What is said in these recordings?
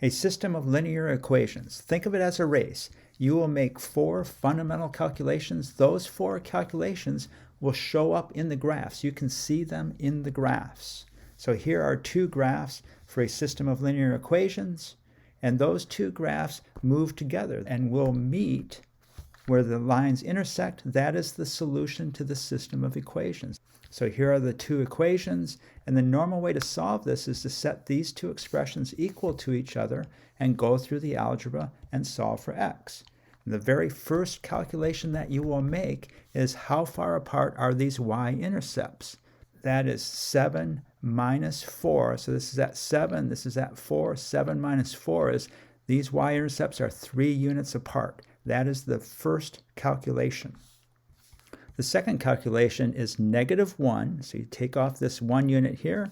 A system of linear equations. Think of it as a race. You will make 4 fundamental calculations. Those 4 calculations will show up in the graphs. You can see them in the graphs. So here are 2 graphs for a system of linear equations, and those 2 graphs move together and will meet where the lines intersect. That is the solution to the system of equations. So here are the 2 equations, and the normal way to solve this is to set these 2 expressions equal to each other and go through the algebra and solve for x. And the very first calculation that you will make is how far apart are these y-intercepts. That is 7 minus 4. So this is at 7, this is at 4. 7 minus 4 is these y-intercepts are 3 units apart. That is the first calculation. The second calculation is -1. So you take off this 1 unit here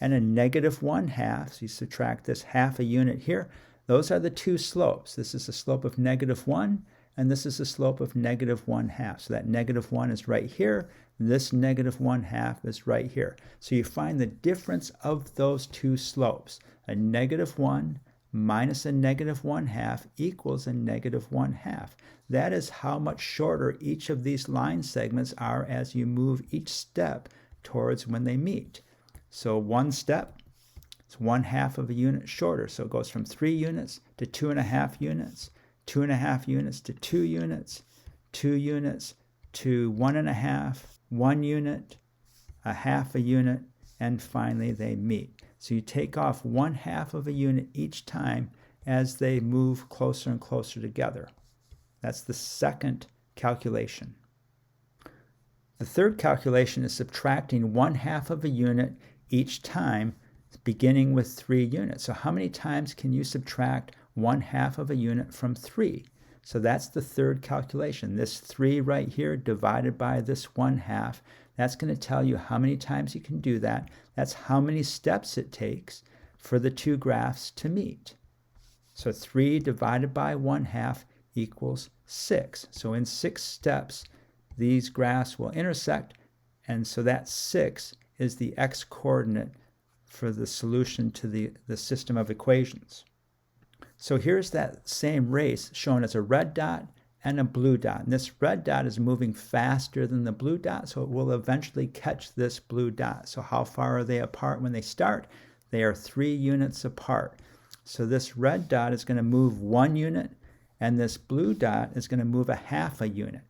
and a -1/2. So you subtract this half a unit here. Those are the 2 slopes. This is the slope of -1 and this is the slope of -1/2. So that -1 is right here. This -1/2 is right here. So you find the difference of those 2 slopes. A -1 minus a -1/2 equals a -1/2. That is how much shorter each of these line segments are as you move each step towards when they meet. So one step, it's 1/2 of a unit shorter. So it goes from 3 units to 2.5 units, 2.5 units to 2 units, 2 units to 1.5, 1 unit, a half a unit, and finally they meet. So you take off 1/2 of a unit each time as they move closer and closer together. That's the second calculation. The third calculation is subtracting 1/2 of a unit each time, beginning with 3 units. So how many times can you subtract 1/2 of a unit from 3? So that's the third calculation. This 3 right here divided by this 1/2, that's going to tell you how many times you can do that. That's how many steps it takes for the 2 graphs to meet. So 3 divided by 1/2 equals 6. So in 6 steps, these graphs will intersect, and so that 6 is the x-coordinate for the solution to the system of equations. So here's that same race shown as a red dot and a blue dot. And this red dot is moving faster than the blue dot, so it will eventually catch this blue dot. So how far are they apart when they start? They are 3 units apart. So this red dot is going to move 1 unit, and this blue dot is going to move a half a unit.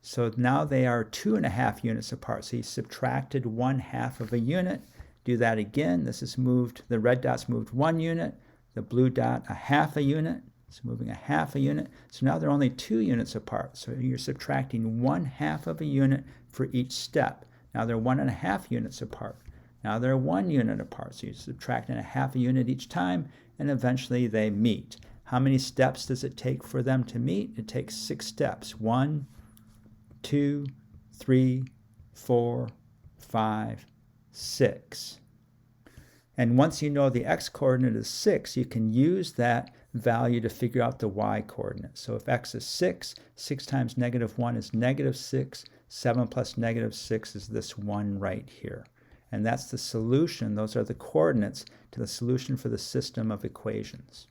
So now they are 2.5 units apart. So you subtracted 1/2 of a unit. Do that again. This is moved, the red dot's moved 1 unit, the blue dot a half a unit. It's moving a half a unit. So now they're only 2 units apart. So you're subtracting 1/2 of a unit for each step. Now they're 1.5 units apart. Now they're 1 unit apart. So you're subtracting a half a unit each time, and eventually they meet. How many steps does it take for them to meet? It takes 6 steps. 1, 2, 3, 4, 5, 6. And once you know the x-coordinate is 6, you can use that value to figure out the y-coordinate. So if x is 6, 6 times -1 is -6. 7 plus -6 is this 1 right here. And that's the solution. Those are the coordinates to the solution for the system of equations.